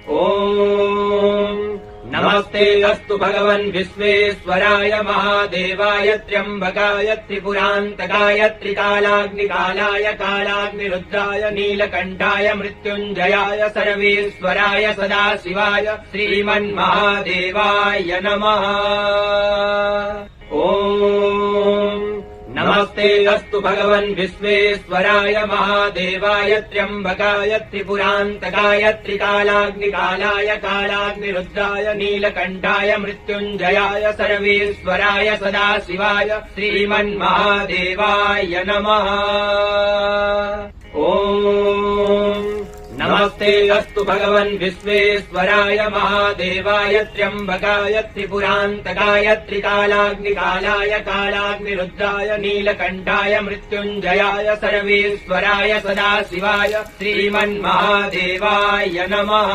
ॐ नमस्ते अस्तु भगवन् विश्वेश्वराय महादेवाय त्र्यम्बकाय त्रिपुरान्तकाय त्रिकालाग्निकालाय कालाग्निरुद्राय नीलकण्ठाय मृत्युञ्जयाय सर्वेश्वराय सदाशिवाय श्रीमन्महादेवाय नमः। ॐ नमस्ते अस्तु भगवन् विश्वेश्वराय महादेवाय त्र्यम्बकाय त्रिपुरान्तकाय त्रिकालाग्निकालाय कालाग्निरुद्राय नीलकण्ठाय मृत्युञ्जयाय सर्वेश्वराय सदाशिवाय श्रीमन्महादेवाय नमः। ॐ नमस्ते अस्तु भगवन् विश्वेश्वराय महादेवाय त्र्यम्बकाय त्रिपुरान्तकाय त्रिकालाग्निकालाय कालाग्निरुद्राय नीलकण्ठाय मृत्युञ्जयाय सर्वेश्वराय सदाशिवाय श्रीमन्महादेवाय नमः।